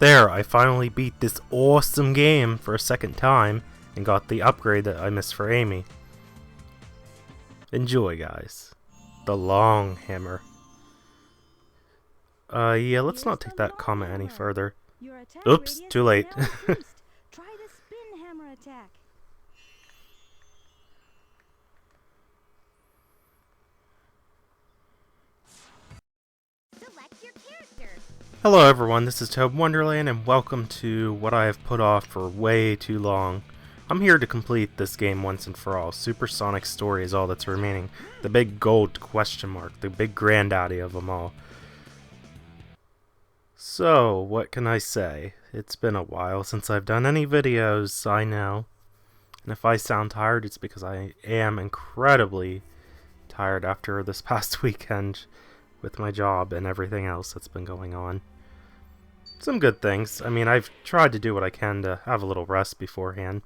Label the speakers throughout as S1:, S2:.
S1: There, I finally beat this awesome game for a second time and got the upgrade that I missed for Amy. Enjoy, guys. The long hammer. Yeah, let's not take that comment any further. Oops, too late.
S2: Try the spin hammer attack. Select your character.
S1: Hello everyone, this is ToadinWonderland and welcome to what I have put off for way too long. I'm here to complete this game once and for all. Supersonic Story is all that's remaining. The big gold question mark, the big granddaddy of them all. So, what can I say? It's been a while since I've done any videos, I know. And if I sound tired, it's because I am incredibly tired after this past weekend with my job and everything else that's been going on. Some good things. I mean, I've tried to do what I can to have a little rest beforehand.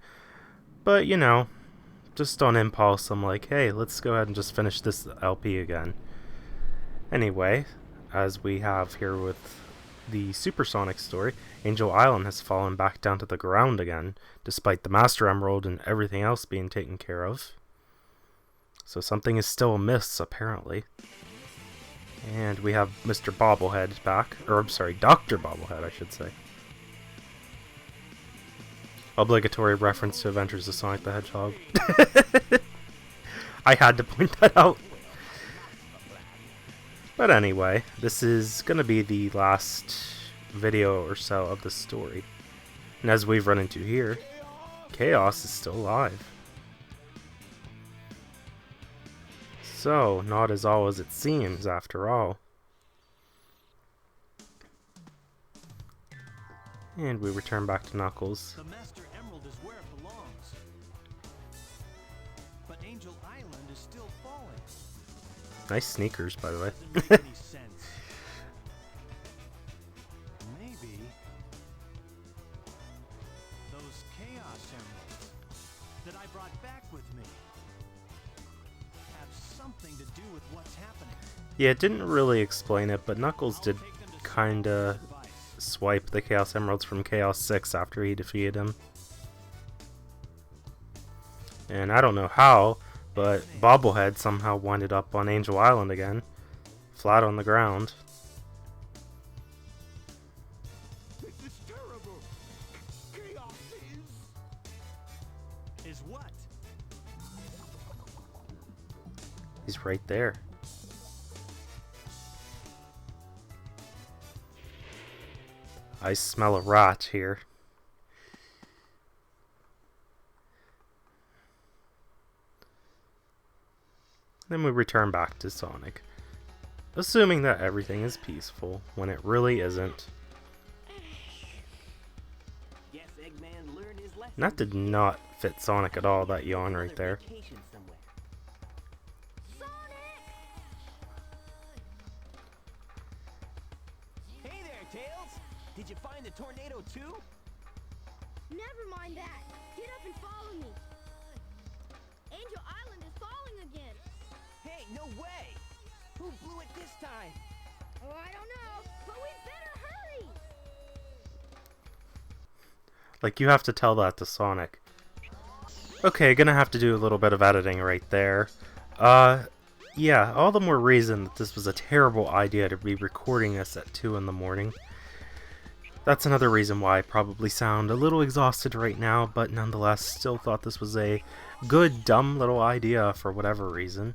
S1: But, you know, just on impulse, I'm like, hey, let's go ahead and just finish this LP again. Anyway, as we have here with the Supersonic Story, Angel Island has fallen back down to the ground again, despite the Master Emerald and everything else being taken care of. So something is still amiss, apparently. And we have Mr. Bobblehead back, or I'm sorry, Dr. Bobblehead, I should say. Obligatory reference to Adventures of Sonic the Hedgehog. I had to point that out. But anyway, this is going to be the last video or so of the story. And as we've run into here, Chaos is still alive. So, not as all as it seems, after all. And we return back to Knuckles.
S3: The Master Emerald is where it belongs. But Angel Island is still falling.
S1: Nice sneakers, by the way.
S3: Doesn't make any sense. Maybe those Chaos Emeralds that I brought back with me have something to do with what's happening.
S1: Yeah, it didn't really explain it, but Knuckles did kinda swipe the Chaos Emeralds from Chaos 6 after he defeated him. And I don't know how, but Bobblehead somehow winded up on Angel Island again, flat on the ground.
S3: This is terrible. Chaos is what?
S1: He's right there. I smell a rat here. Then we return back to Sonic, assuming that everything is peaceful, when it really isn't. And that did not fit Sonic at all, that yawn right there.
S3: Hey there, Tails! Did you find the tornado too?
S2: Never mind that. Get up and follow me. Angel Island is falling again.
S3: Hey, no way! Who blew it this time?
S2: Oh, I don't know, but we better hurry.
S1: Like, you have to tell that to Sonic. Okay, gonna have to do a little bit of editing right there. Yeah, all the more reason that this was a terrible idea to be recording this at 2 in the morning. That's another reason why I probably sound a little exhausted right now, but nonetheless still thought this was a good, dumb little idea for whatever reason.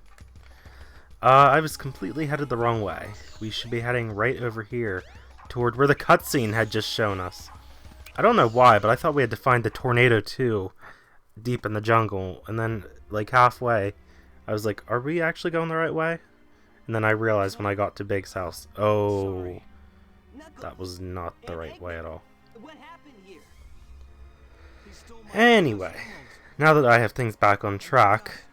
S1: I was completely headed the wrong way. We should be heading right over here, toward where the cutscene had just shown us. I don't know why, but I thought we had to find the Tornado 2 deep in the jungle, and then, like, halfway, I was like, are we actually going the right way? And then I realized when I got to Big's house, oh, that was not the right way at all.
S3: What happened here?
S1: Anyway, now that I have things back on track,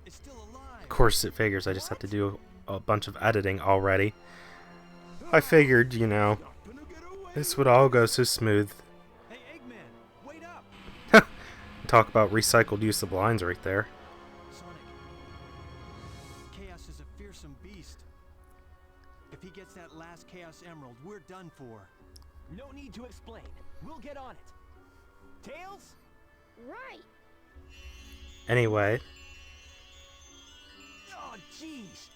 S3: It's still alive.
S1: of course it figures I just have to do a bunch of editing already. I figured, you know, this would all go so smooth.
S3: Hey, Eggman, wait up!
S1: Talk about recycled use of lines right there.
S3: Sonic, Chaos is a fearsome beast. If he gets that last Chaos Emerald, we're done for. No need to explain. We'll get on it. Tails?
S2: Right.
S1: Anyway,
S3: Oh, jeez.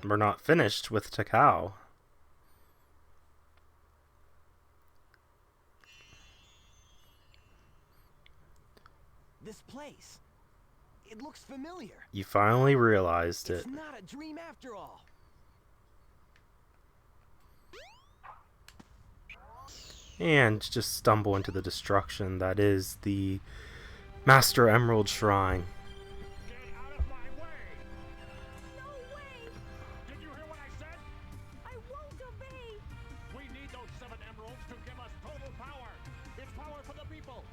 S1: we're not finished with Takao.
S3: This place. It looks familiar.
S1: You finally realized it.
S3: It's not a dream after all.
S1: And just stumble into the destruction that is the Master Emerald Shrine.
S4: Get out of my way!
S2: No way!
S4: Did you hear what I said?
S2: I won't obey!
S4: We need those 7 emeralds to give us total power. It's power for the people.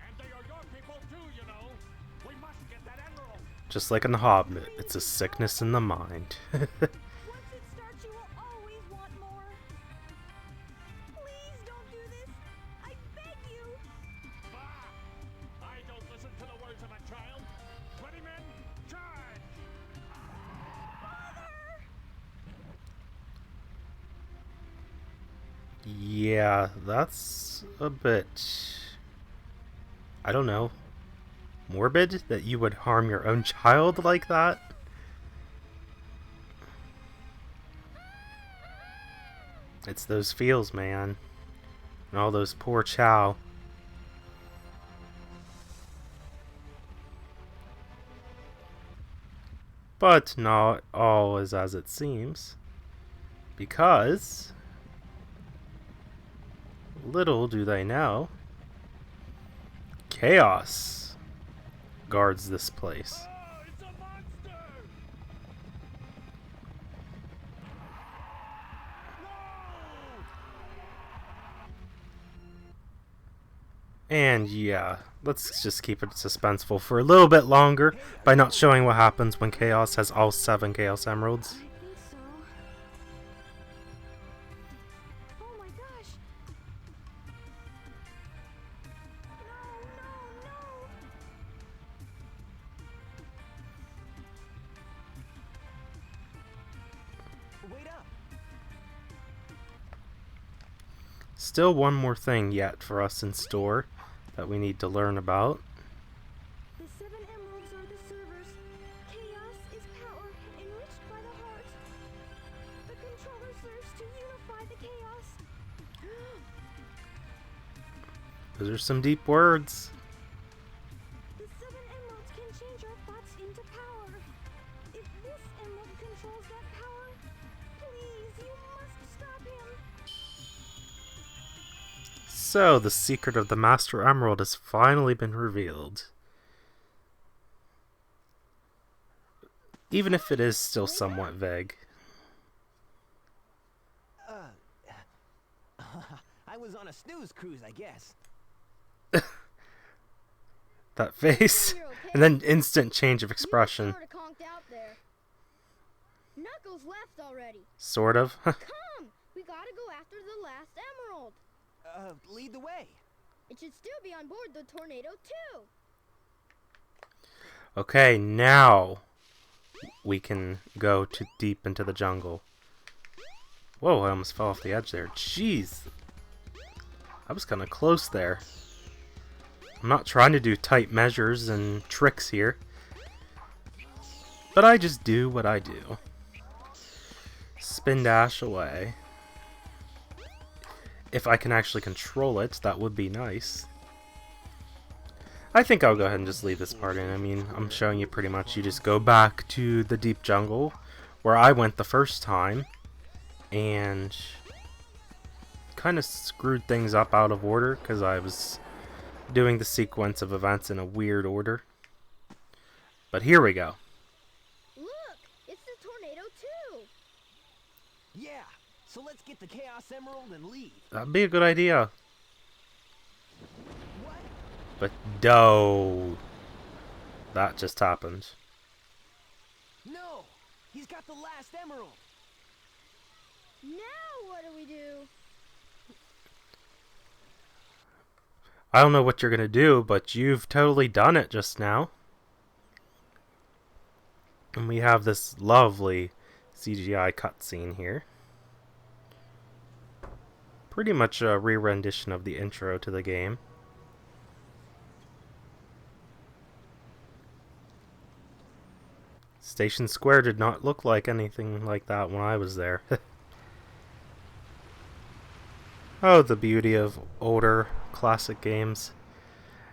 S4: And they are your people too, you know. We must get that emerald.
S1: Just like in The Hobbit, it's a sickness in the mind.
S2: Once it starts, you will always want more. Please don't do this. I beg you.
S4: Bah! I don't listen to the words of a child. Ready, men? Charge!
S1: Yeah, that's a bit, I don't know, morbid that you would harm your own child like that. It's those feels, man. And all those poor Chow. But not all is as it seems. Because little do they know, chaos guards this place.
S4: Oh, it's a monster!
S1: And yeah, let's just keep it suspenseful for a little bit longer by not showing what happens when Chaos has all 7 Chaos Emeralds.
S2: I think so. Oh my gosh. No.
S3: Wait up.
S1: Still one more thing yet for us in store that we need to learn about.
S2: The 7 emeralds are the servers. Chaos is power enriched by the heart. The controller serves to unify the chaos.
S1: Those are some deep words.
S2: The 7 emeralds can change our thoughts into power. If this emerald controls that power, please, you must stop him.
S1: So, the secret of the Master Emerald has finally been revealed. Even if it is still somewhat vague.
S3: I was on a snooze cruise, I guess.
S1: That face,
S2: You're okay.
S1: and then instant change of expression.
S2: You sort of conked out there. Knuckles left already.
S1: Sort of.
S2: Come! We gotta go after the last emerald.
S3: Lead the way.
S2: It should still be on board the tornado too.
S1: Okay, now we can go too deep into the jungle. Whoa, I almost fell off the edge there. Jeez. I was kind of close there. I'm not trying to do tight measures and tricks here. But I just do what I do. Spin dash away. If I can actually control it, that would be nice. I think I'll go ahead and just leave this part in. I mean, I'm showing you pretty much you just go back to the deep jungle where I went the first time and kind of screwed things up out of order because I was doing the sequence of events in a weird order. But here we go.
S2: Look! It's the tornado too!
S3: Yeah. So let's get the Chaos Emerald and leave.
S1: That'd be a good idea.
S3: What?
S1: But no. That just happened.
S3: No! He's got the last emerald.
S2: Now what do we do?
S1: I don't know what you're gonna do, but you've totally done it just now. And we have this lovely CGI cutscene here. Pretty much a re-rendition of the intro to the game. Station Square did not look like anything like that when I was there. Oh, the beauty of older classic games.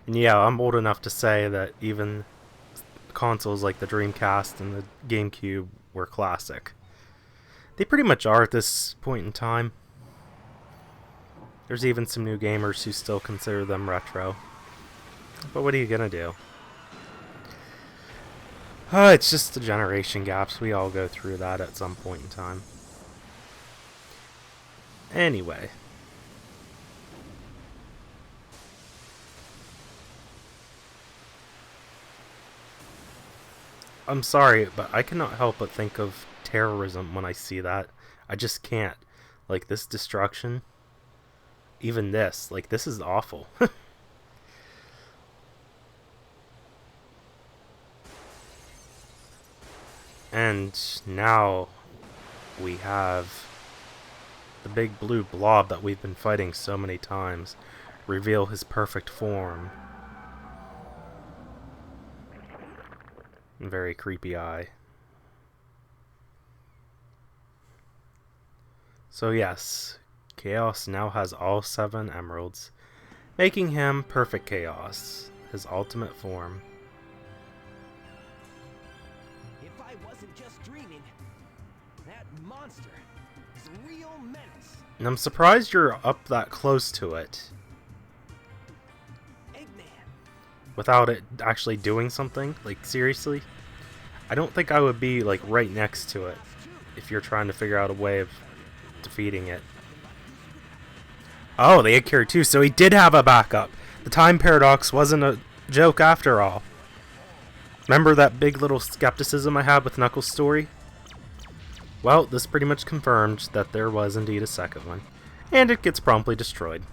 S1: And yeah, I'm old enough to say that even consoles like the Dreamcast and the GameCube were classic. They pretty much are at this point in time. There's even some new gamers who still consider them retro. But what are you gonna do? It's just the generation gaps. We all go through that at some point in time. Anyway. I'm sorry, but I cannot help but think of terrorism when I see that. I just can't. Like, this destruction. Even this. Like, this is awful. And now we have the big blue blob that we've been fighting so many times reveal his perfect form. Very creepy eye. So yes, Chaos now has all 7 emeralds, making him Perfect Chaos, his ultimate form.
S3: If I wasn't just dreaming, that monster is a real menace.
S1: And I'm surprised you're up that close to it without it actually doing something. Like, seriously? I don't think I would be, like, right next to it if you're trying to figure out a way of defeating it. Oh, they had carried 2, so he did have a backup. The time paradox wasn't a joke after all. Remember that big little skepticism I had with Knuckles' story? Well, this pretty much confirmed that there was indeed a second one. And it gets promptly destroyed.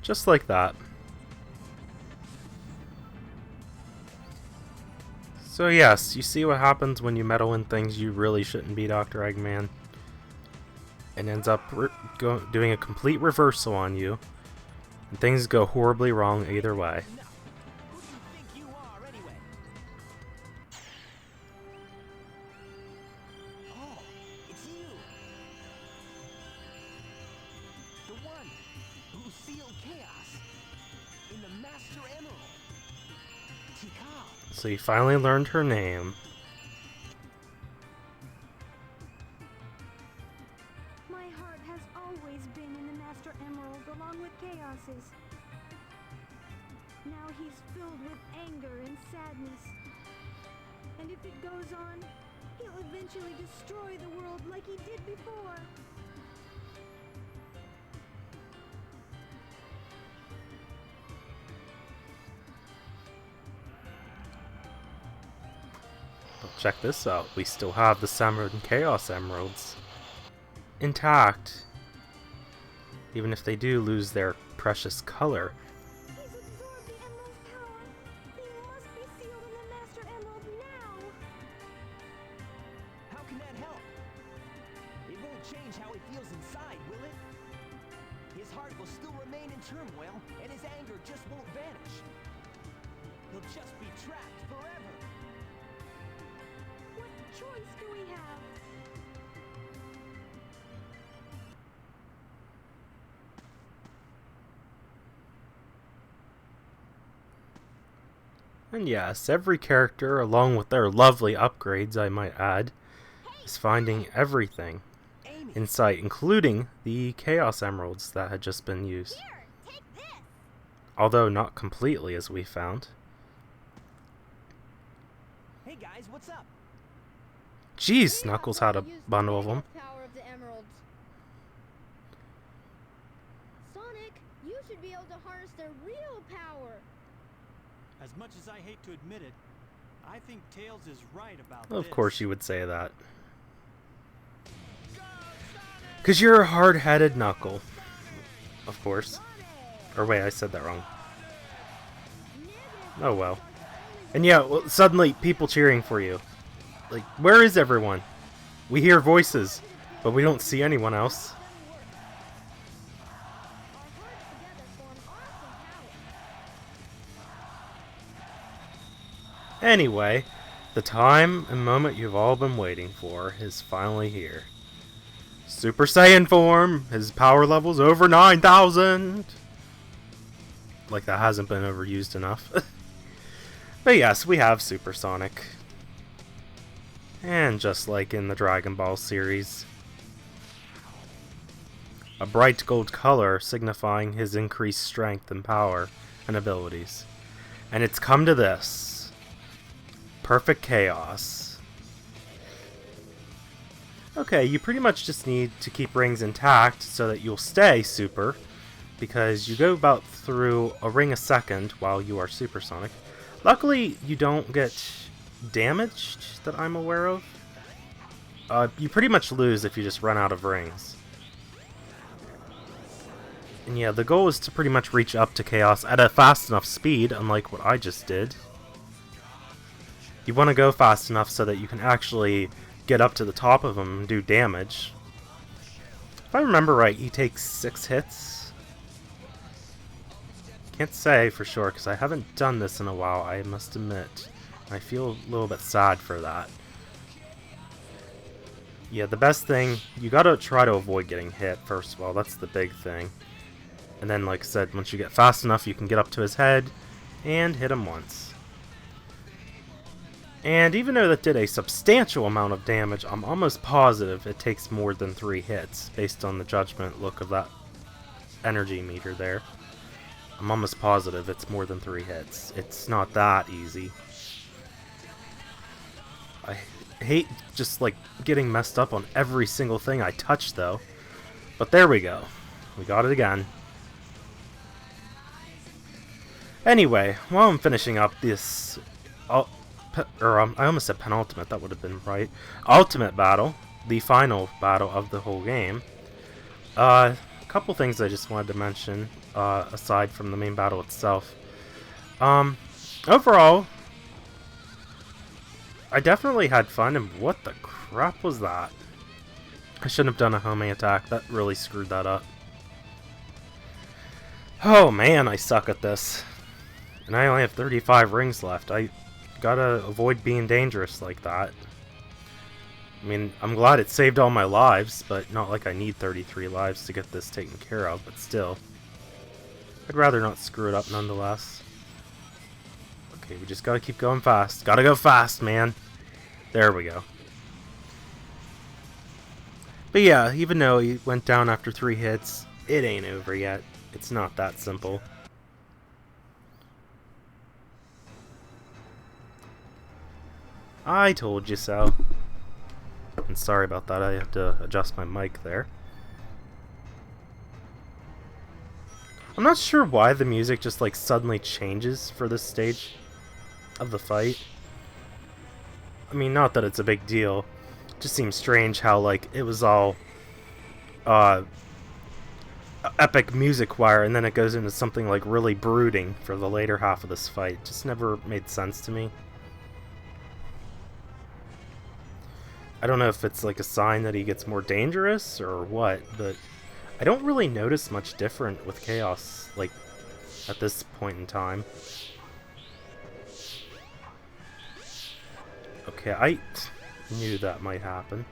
S1: Just like that. So yes, you see what happens when you meddle in things you really shouldn't be, Dr. Eggman. It ends up doing a complete reversal on you. And things go horribly wrong either way.
S3: Who do you think you are, anyway? Oh, it's you. The one who sealed chaos in the Master Emerald. Tikal.
S1: So you finally learned her name.
S2: My heart has always been in the Master Emerald along with Chaos's. Now he's filled with anger and sadness. And if it goes on, he'll eventually destroy the world like he did before.
S1: But check this out, we still have the Samurai and Chaos Emeralds intact. Even if they do lose their precious color.
S2: He's absorbed the Emerald's power. He must be sealed in the Master Emerald now.
S3: How can that help? It won't change how he feels inside, will it? His heart will still remain in turmoil, and his anger just won't vanish. He'll just be trapped forever.
S2: What choice do we have?
S1: And yes, every character, along with their lovely upgrades, I might add, is finding everything
S3: Amy,
S1: in sight, including the Chaos Emeralds that had just been used.
S2: Here, take this.
S1: Although not completely, as we found.
S3: hey guys, what's up?
S1: Jeez, Knuckles had a bundle of them.
S5: Power of the emeralds. Sonic, you should be able to harness their real power.
S3: As much as I hate to admit it, I think Tails is right about
S1: Of
S3: this.
S1: course you would say that. 'Cause you're a hard-headed Knuckle. Of course. Or wait, I said that wrong. Oh well. And yeah, well, suddenly people cheering for you. Like, where is everyone? We hear voices, but we don't see anyone else. Anyway, the time and moment you've all been waiting for is finally here. Super Saiyan form! His power level's over 9,000! Like that hasn't been overused enough. But yes, we have Supersonic. And just like in the Dragon Ball series, a bright gold color signifying his increased strength and power and abilities. And it's come to this. Perfect Chaos. Okay, you pretty much just need to keep rings intact so that you'll stay super, because you go about through a ring a second while you are supersonic. Luckily, you don't get damaged that I'm aware of. You pretty much lose if you just run out of rings. And yeah, the goal is to pretty much reach up to Chaos at a fast enough speed, unlike what I just did. You want to go fast enough so that you can actually get up to the top of him and do damage. If I remember right, he takes 6 hits. Can't say for sure because I haven't done this in a while, I must admit. I feel a little bit sad for that. Yeah, the best thing, you gotta try to avoid getting hit first of all, that's the big thing. And then, like I said, once you get fast enough, you can get up to his head and hit him once. And even though that did a substantial amount of damage, I'm almost positive it takes more than 3 hits, based on the judgment look of that energy meter there. I'm almost positive it's more than 3 hits. It's not that easy. I hate just like getting messed up on every single thing I touch though. But there we go. We got it again. Anyway, while I'm finishing up this I almost said penultimate, that would have been right. Ultimate battle, the final battle of the whole game. A couple things I just wanted to mention, aside from the main battle itself. Overall, I definitely had fun, and what the crap was that? I shouldn't have done a homing attack, that really screwed that up. Oh man, I suck at this. And I only have 35 rings left. I gotta avoid being dangerous like that. I mean, I'm glad it saved all my lives, but not like I need 33 lives to get this taken care of, but still. I'd rather not screw it up nonetheless. Okay, we just gotta keep going fast. Gotta go fast, man. There we go. But yeah, even though he went down after 3 hits, it ain't over yet. It's not that simple. I told you so. And sorry about that, I have to adjust my mic there. I'm not sure why the music just like suddenly changes for this stage of the fight. I mean, not that it's a big deal. It just seems strange how like it was all epic music choir and then it goes into something like really brooding for the later half of this fight. It just never made sense to me. I don't know if it's like a sign that he gets more dangerous or what, but I don't really notice much different with Chaos, like, at this point in time. Okay, I knew that might happen.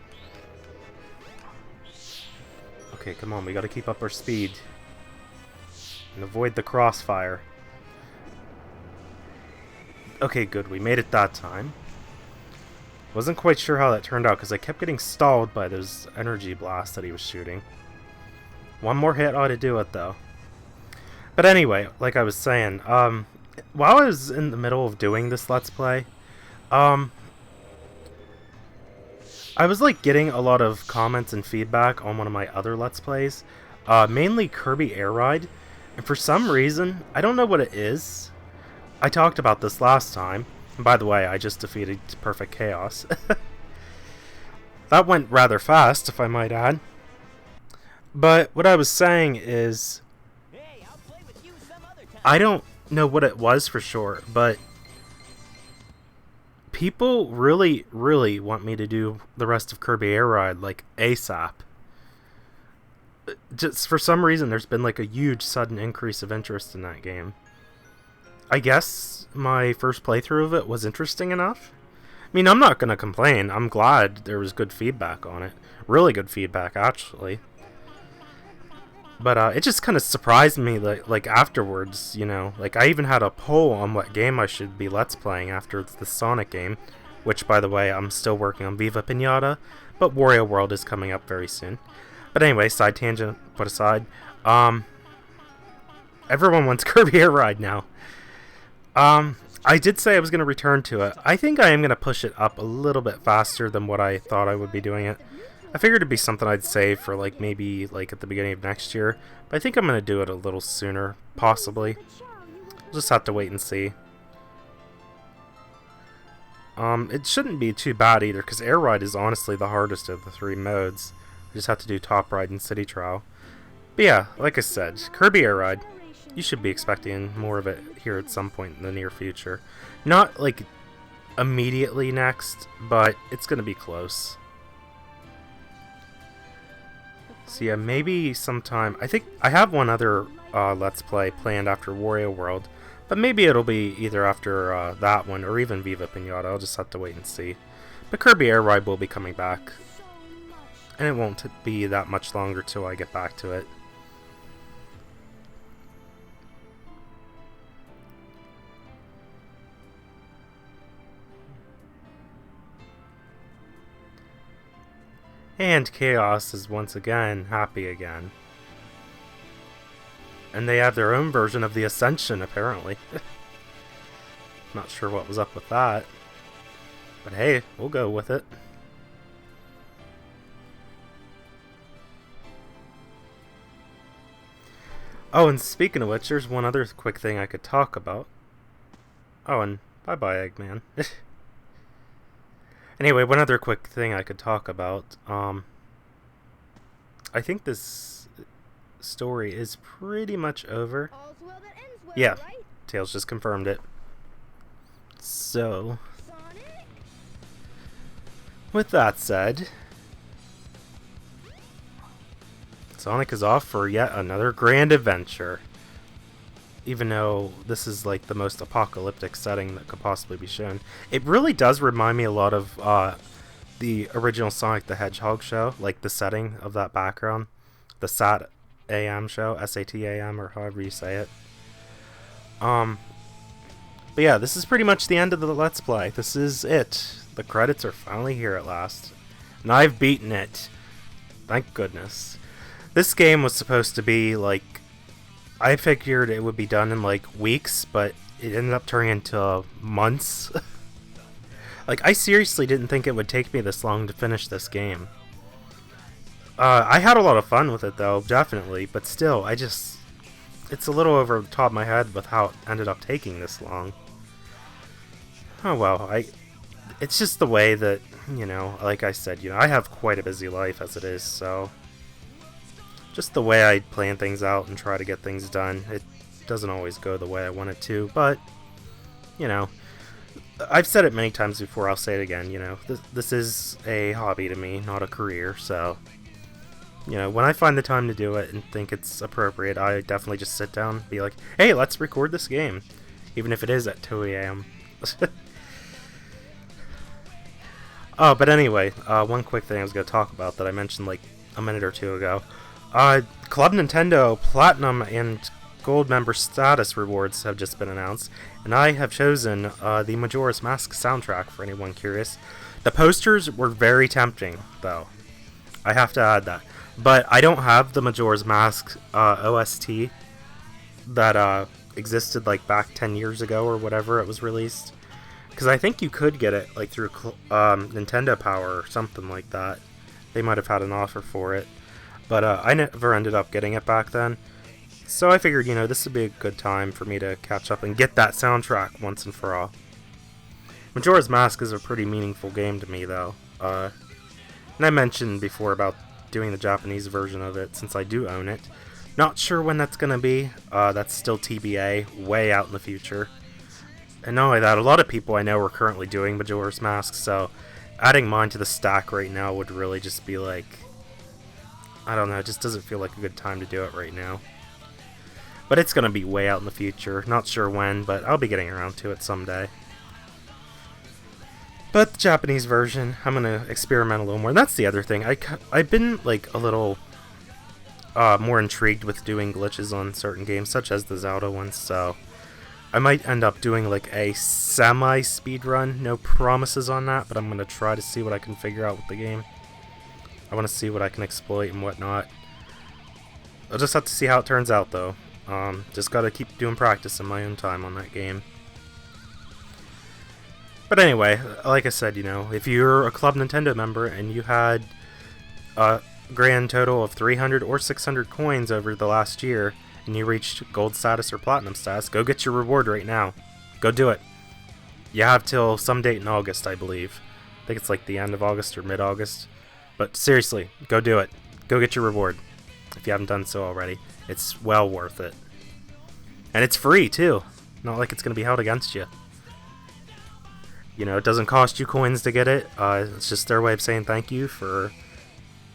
S1: Okay, come on, we gotta keep up our speed. And avoid the crossfire. Okay, good, we made it that time. Wasn't quite sure how that turned out because I kept getting stalled by those energy blasts that he was shooting. One more hit ought to do it though. But anyway, like I was saying, while I was in the middle of doing this Let's Play, I was like getting a lot of comments and feedback on one of my other Let's Plays, mainly Kirby Air Ride, and for some reason, I don't know what it is. I talked about this last time. And by the way, I just defeated Perfect Chaos. That went rather fast, if I might add. But what I was saying is,
S3: Hey, I'll play with you some other time.
S1: I don't know what it was for sure, but people really, really want me to do the rest of Kirby Air Ride, like, ASAP. Just for some reason, there's been like a huge sudden increase of interest in that game. I guess my first playthrough of it was interesting enough. I mean, I'm not gonna complain. I'm glad there was good feedback on it. Really good feedback, actually. But it just kind of surprised me, like afterwards, you know. Like, I even had a poll on what game I should be Let's Playing after the Sonic game. Which, by the way, I'm still working on Viva Pinata. But Wario World is coming up very soon. But anyway, side tangent put aside. Everyone wants Kirby Air Ride now. I did say I was going to return to it. I think I am going to push it up a little bit faster than what I thought I would be doing it. I figured it'd be something I'd save for like maybe like at the beginning of next year. But I think I'm going to do it a little sooner, possibly. We'll just have to wait and see. It shouldn't be too bad either, because Air Ride is honestly the hardest of the 3 modes. You just have to do Top Ride and City Trial. But yeah, like I said, Kirby Air Ride. You should be expecting more of it here at some point in the near future. Not, like, immediately next, but it's going to be close. So yeah, maybe sometime... I think I have one other Let's Play planned after Wario World, but maybe it'll be either after that one or even Viva Pinata. I'll just have to wait and see. But Kirby Air Ride will be coming back. And it won't be that much longer till I get back to it. And Chaos is once again happy again. And they have their own version of the Ascension, apparently. Not sure what was up with that. But hey, we'll go with it. Oh, and speaking of which, there's one other quick thing I could talk about. Oh, and bye-bye, Eggman. Anyway, one other quick thing I could talk about. I think this story is pretty much over.
S5: All's well that ends well,
S1: Yeah,
S5: right?
S1: Tails just confirmed it. So,
S5: Sonic?
S1: with that said, Sonic is off for yet another grand adventure. Even though this is like the most apocalyptic setting that could possibly be shown. It really does remind me a lot of the original Sonic the Hedgehog show, like the setting of that background. The SAT AM show, SATAM, or however you say it. But yeah, this is pretty much the end of the Let's Play. This is it. The credits are finally here at last. And I've beaten it. Thank goodness. This game was supposed to be like... I figured it would be done in like weeks, but it ended up turning into months. Like, I seriously didn't think it would take me this long to finish this game. I had a lot of fun with it though, definitely, but still, it's a little over the top of my head with how it ended up taking this long. Oh well, it's just the way that, you know, like I said, I have quite a busy life as it is, so... Just the way I plan things out and try to get things done. It doesn't always go the way I want it to, but, I've said it many times before, I'll say it again, this is a hobby to me, not a career, so, when I find the time to do it and think it's appropriate, I definitely just sit down and be like, hey, let's record this game, even if it is at 2 a.m. Oh, but anyway, one quick thing I was going to talk about that I mentioned like a minute or two ago. Club Nintendo Platinum and Gold member status rewards have just been announced, and I have chosen the Majora's Mask soundtrack for anyone curious. The posters were very tempting, though. I have to add that. But I don't have the Majora's Mask OST that existed like back 10 years ago or whatever it was released. Because I think you could get it like through Nintendo Power or something like that. They might have had an offer for it. But I never ended up getting it back then. So I figured, this would be a good time for me to catch up and get that soundtrack once and for all. Majora's Mask is a pretty meaningful game to me, though. And I mentioned before about doing the Japanese version of it, since I do own it. Not sure when that's going to be. That's still TBA, way out in the future. And not only that, a lot of people I know are currently doing Majora's Mask, so adding mine to the stack right now would really just be like... I don't know, it just doesn't feel like a good time to do it right now. But it's going to be way out in the future. Not sure when, but I'll be getting around to it someday. But the Japanese version, I'm going to experiment a little more. And that's the other thing. I've been like a little more intrigued with doing glitches on certain games, such as the Zelda ones, so I might end up doing like a semi-speedrun. No promises on that, but I'm going to try to see what I can figure out with the game. I want to see what I can exploit and whatnot. I'll just have to see how it turns out, though. Just gotta keep doing practice in my own time on that game. But anyway, like I said, you know, if you're a Club Nintendo member and you had a grand total of 300 or 600 coins over the last year, and you reached gold status or platinum status, go get your reward right now. Go do it. You have till some date in August, I believe. I think it's like the end of August or mid-August. But seriously, go do it. Go get your reward if you haven't done so already. It's well worth it. And it's free, too. Not like it's going to be held against you. You know, it doesn't cost you coins to get it. It's just their way of saying thank you for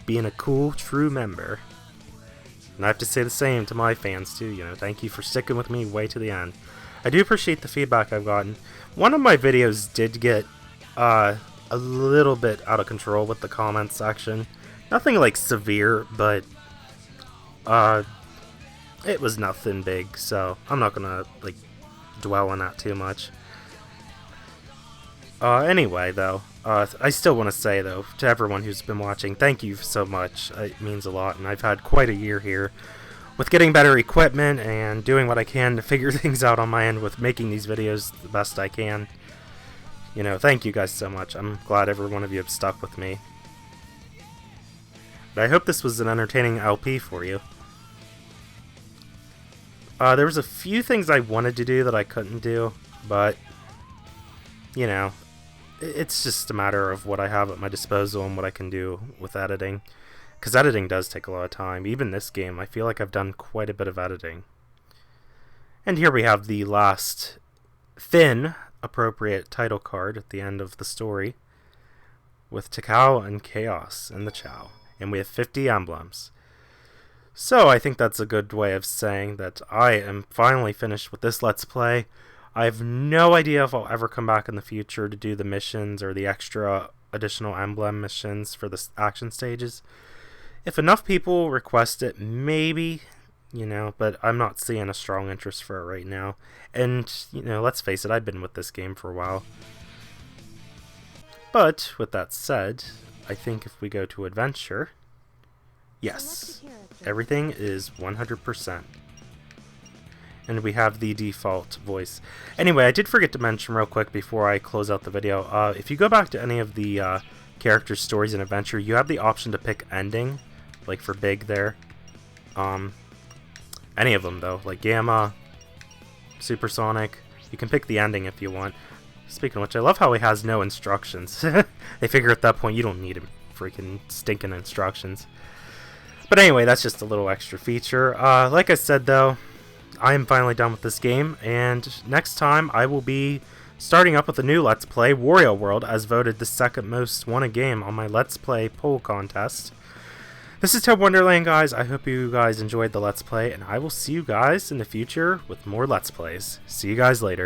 S1: being a cool, true member. And I have to say the same to my fans, too. You know, thank you for sticking with me way to the end. I do appreciate the feedback I've gotten. One of my videos did get a little bit out of control with the comment section. Nothing, like, severe, but it was nothing big, so I'm not gonna like dwell on that too much. Anyway, though, I still want to say, though, to everyone who's been watching, thank you so much. It means a lot, and I've had quite a year here with getting better equipment and doing what I can to figure things out on my end with making these videos the best I can. You know, thank you guys so much. I'm glad every one of you have stuck with me. But I hope this was an entertaining LP for you. There was a few things I wanted to do that I couldn't do, but, you know, it's just a matter of what I have at my disposal and what I can do with editing. Because editing does take a lot of time. Even this game, I feel like I've done quite a bit of editing. And here we have the last Finn appropriate title card at the end of the story, with Takao and Chaos and the Chow. And we have 50 emblems. So I think that's a good way of saying that I am finally finished with this Let's Play. I have no idea if I'll ever come back in the future to do the missions or the extra additional emblem missions for the action stages. If enough people request it, maybe, you know, but I'm not seeing a strong interest for it right now. And, you know, let's face it, I've been with this game for a while. But, with that said, I think if we go to Adventure, yes, everything is 100%. And we have the default voice. Anyway, I did forget to mention real quick before I close out the video, if you go back to any of the character stories in Adventure, you have the option to pick ending, like for Big there. Any of them, though, like Gamma, Supersonic. You can pick the ending if you want. Speaking of which, I love how he has no instructions. They figure at that point you don't need freaking stinking instructions. But anyway, that's just a little extra feature. Like I said, though, I am finally done with this game, and next time I will be starting up with a new Let's Play, Wario World, as voted the second most wanted game on my Let's Play poll contest. This is ToadinWonderland, guys. I hope you guys enjoyed the Let's Play, and I will see you guys in the future with more Let's Plays. See you guys later.